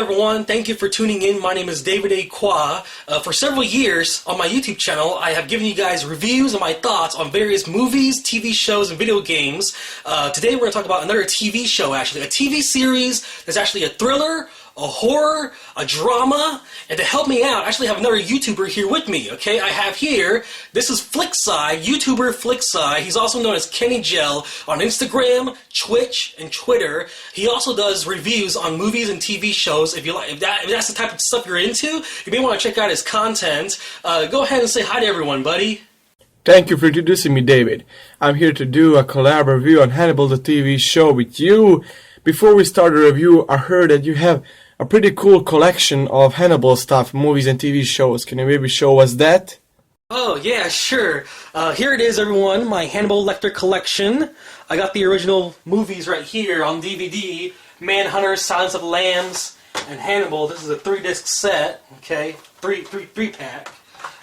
everyone? Thank you for tuning in. My name is David A. Kwa. For several years on my YouTube channel, I have given you guys reviews and my thoughts on various movies, TV shows, and video games. Today we're going to talk about another TV show, actually. A TV series that's actually a thriller, a horror, a drama, and to help me out, I actually have another YouTuber here with me, okay? I have here, this is Flickside, YouTuber Flickside. He's also known as Kenny Gel on Instagram, Twitch, and Twitter. He also does reviews on movies and TV shows. If that's the type of stuff you're into, you may want to check out his content. Go ahead and say hi to everyone, buddy. Thank you for introducing me, David. I'm here to do a collab review on Hannibal, the TV show, with you. Before we start the review, I heard that you have a pretty cool collection of Hannibal stuff, movies and TV shows. Can you maybe show us that? Oh, yeah, sure. Here it is, everyone, my Hannibal Lecter collection. I got the original movies right here on DVD. Manhunter, Silence of the Lambs, and Hannibal. This is a 3-disc set, okay? Three-pack.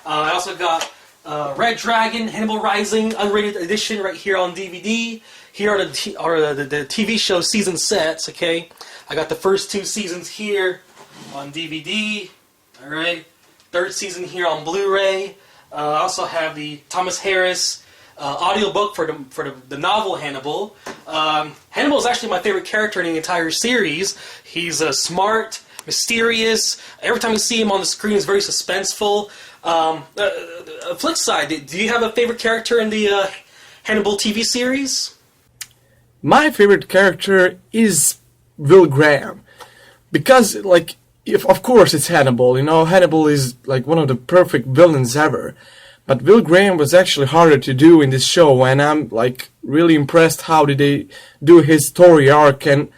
I also got Red Dragon, Hannibal Rising, unrated edition right here on DVD. Here are the TV show season sets, okay? I got the first 2 seasons here on DVD, alright? 3rd season here on Blu-ray. I also have the Thomas Harris audiobook for the novel Hannibal. Hannibal is actually my favorite character in the entire series. He's smart, mysterious. Every time you see him on the screen, he's very suspenseful. Flip side, do you have a favorite character in the Hannibal TV series? My favorite character is Will Graham, because, like, of course it's Hannibal, you know, Hannibal is, like, one of the perfect villains ever, but Will Graham was actually harder to do in this show, and I'm, like, really impressed how did they do his story arc, and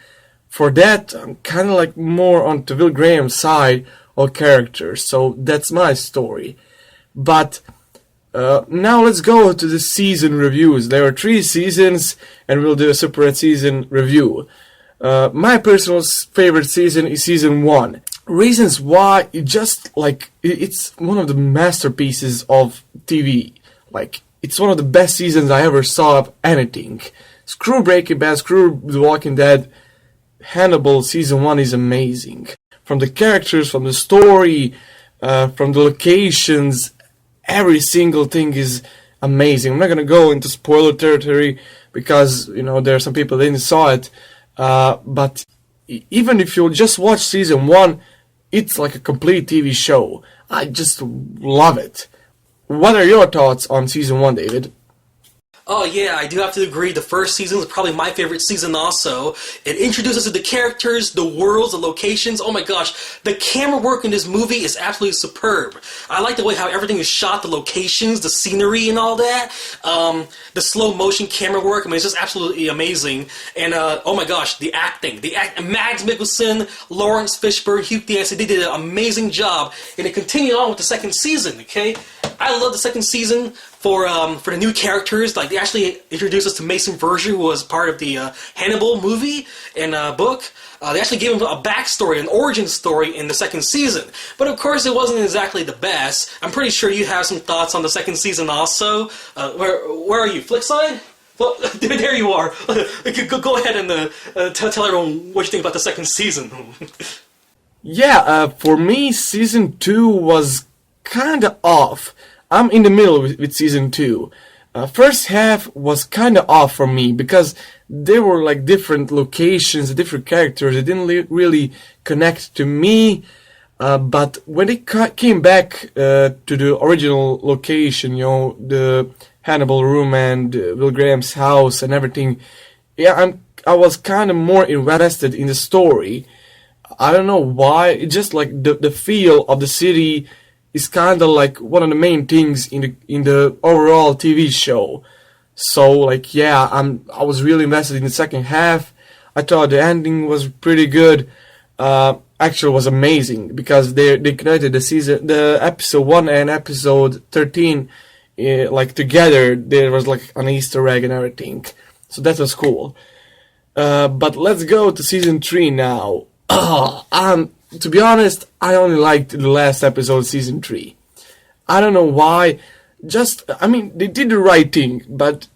for that, I'm kind of, like, more on the Will Graham side of characters, so that's my story. But now let's go to the season reviews. There are 3 seasons, and we'll do a separate season review. My personal favorite season is season 1. Reasons why, it's one of the masterpieces of TV. Like, it's one of the best seasons I ever saw of anything. Screw Breaking Bad, screw The Walking Dead, Hannibal season 1 is amazing. From the characters, from the story, from the locations, every single thing is amazing. I'm not gonna go into spoiler territory because, you know, there are some people that didn't saw it. But even if you just watch season 1, it's like a complete TV show. I just love it. What are your thoughts on season 1, David? Oh yeah, I do have to agree. The first season is probably my favorite season also. It introduces us to the characters, the worlds, the locations. Oh my gosh, the camera work in this movie is absolutely superb. I like the way how everything is shot, the locations, the scenery and all that. The slow motion camera work, I mean, it's just absolutely amazing. And oh my gosh, the acting. Mads Mikkelsen, Lawrence Fishburne, Hugh Dancy, they did an amazing job. And it continued on with the second season, okay? I love the second season for the new characters. Like, they actually introduced us to Mason Verger, who was part of the Hannibal movie and book. They actually gave him a backstory, an origin story in the second season. But of course, it wasn't exactly the best. I'm pretty sure you have some thoughts on the second season also. Where are you, Flickside? Well, there you are. Go ahead and tell everyone what you think about the second season. Yeah, for me, season 2 was kinda off. I'm in the middle with season 2. First half was kinda off for me because they were like different locations, different characters. It didn't really connect to me. But when it came back to the original location, you know, the Hannibal room and Will Graham's house and everything, yeah, I was kind of more invested in the story. I don't know why. It's just like the feel of the city is kind of like one of the main things in the overall TV show. So, like, yeah, I was really invested in the second half. I thought the ending was pretty good. Actually, it was amazing because they connected the episode 1 and episode 13 like together. There was like an Easter egg and everything. So that was cool. But let's go to season 3 now. To be honest, I only liked the last episode, season 3. I don't know why. I mean, they did the right thing, but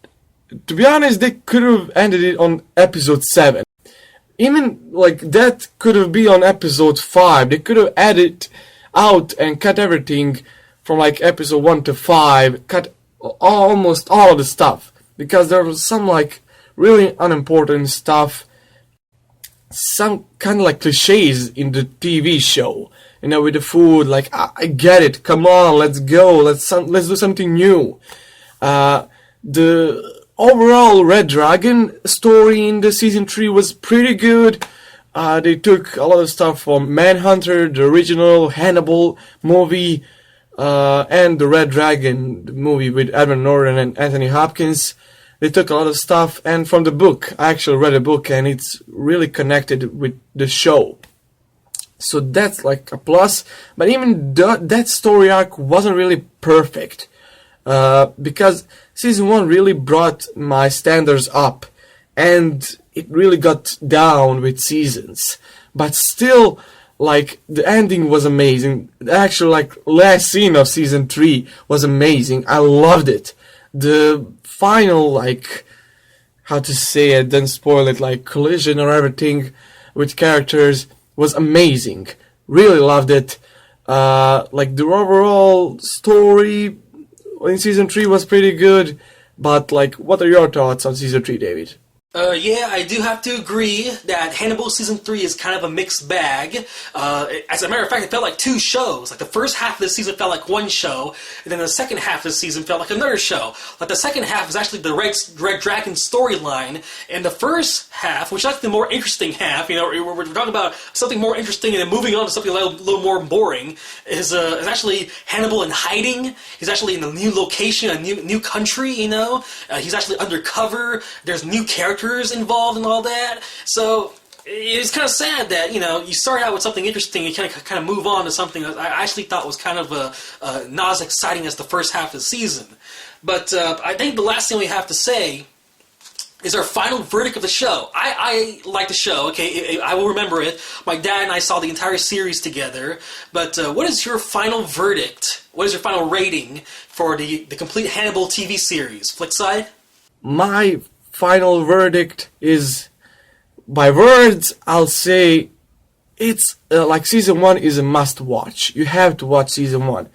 to be honest, they could have ended it on episode 7. even like that could have been on episode 5. They could have added out and cut everything from like episode 1 to 5, cut almost all of the stuff, because there was some like really unimportant stuff, some kind of like cliches in the TV show, you know, with the food. Like, I get it, come on, let's go, let's do something new. The overall Red Dragon story in the season 3 was pretty good. They took a lot of stuff from Manhunter, the original Hannibal movie, and the Red Dragon movie with Edward Norton and Anthony Hopkins. They took a lot of stuff, and from the book, I actually read a book, and it's really connected with the show. So that's like a plus. But even that story arc wasn't really perfect, because season 1 really brought my standards up, and it really got down with seasons. But still, like, the ending was amazing. The actual, like, last scene of season 3 was amazing. I loved it. The final, like, how to say it, don't spoil it, like, collision or everything with characters was amazing. Really loved it. Like, the overall story in season 3 was pretty good. But, like, what are your thoughts on season 3, David? Yeah, I do have to agree that Hannibal Season 3 is kind of a mixed bag. As a matter of fact, it felt like 2 shows. Like, the first half of the season felt like 1 show, and then the second half of the season felt like another show. Like, the second half is actually the Red Dragon storyline, and the first half, which is actually the more interesting half, you know, we're talking about something more interesting and then moving on to something a little more boring, is actually Hannibal in hiding. He's actually in a new location, a new country, you know. He's actually undercover. There's new characters involved and all that. So it's kind of sad that, you know, you start out with something interesting and kind of move on to something that I actually thought was kind of not as exciting as the first half of the season. But I think the last thing we have to say is our final verdict of the show. I like the show, okay, I will remember it. My dad and I saw the entire series together. But what is your final verdict? What is your final rating for the complete Hannibal TV series? Flickside? My final verdict is, by words, I'll say it's like season 1 is a must watch. You have to watch season 1.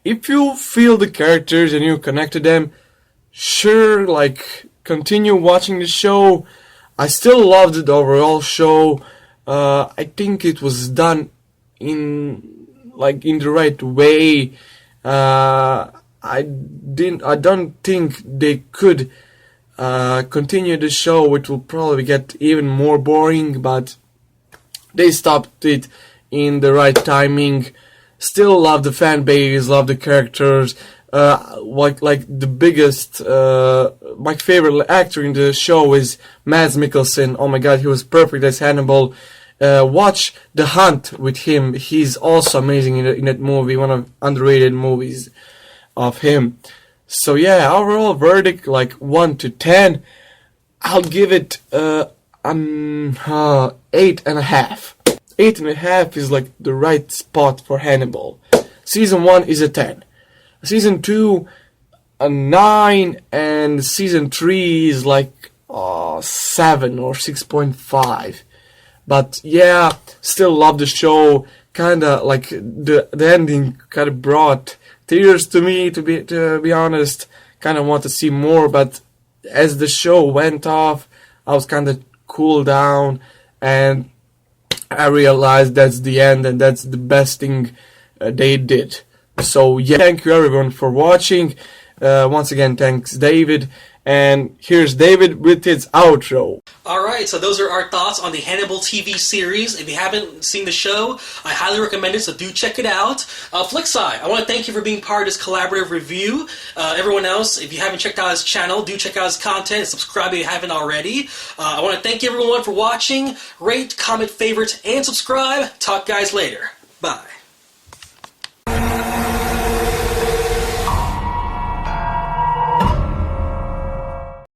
If you feel the characters and you connect to them, sure, like, continue watching the show. I still loved the overall show. I think it was done in the right way. I don't think they could continue the show. It will probably get even more boring, but they stopped it in the right timing. Still love the fan base, love the characters. Like the biggest, my favorite actor in the show is Mads Mikkelsen. Oh my god, he was perfect as Hannibal. Watch The Hunt with him. He's also amazing in that movie, one of underrated movies of him. So yeah, overall verdict, like 1 to 10, I'll give it 8.5. 8.5 is like the right spot for Hannibal. Season 1 is a 10. Season 2, a 9, and season 3 is like 7 or 6.5. But yeah, still love the show. Kinda like the ending kinda brought tears to me, to be honest. Kinda want to see more, but as the show went off, I was kinda cooled down, and I realized that's the end, and that's the best thing they did. So yeah, thank you everyone for watching. Once again, thanks David. And here's David with his outro. Alright, so those are our thoughts on the Hannibal TV series. If you haven't seen the show, I highly recommend it, so do check it out. Flickside, I want to thank you for being part of this collaborative review. Everyone else, if you haven't checked out his channel, do check out his content. Subscribe if you haven't already. I want to thank everyone for watching. Rate, comment, favorite, and subscribe. Talk guys later. Bye.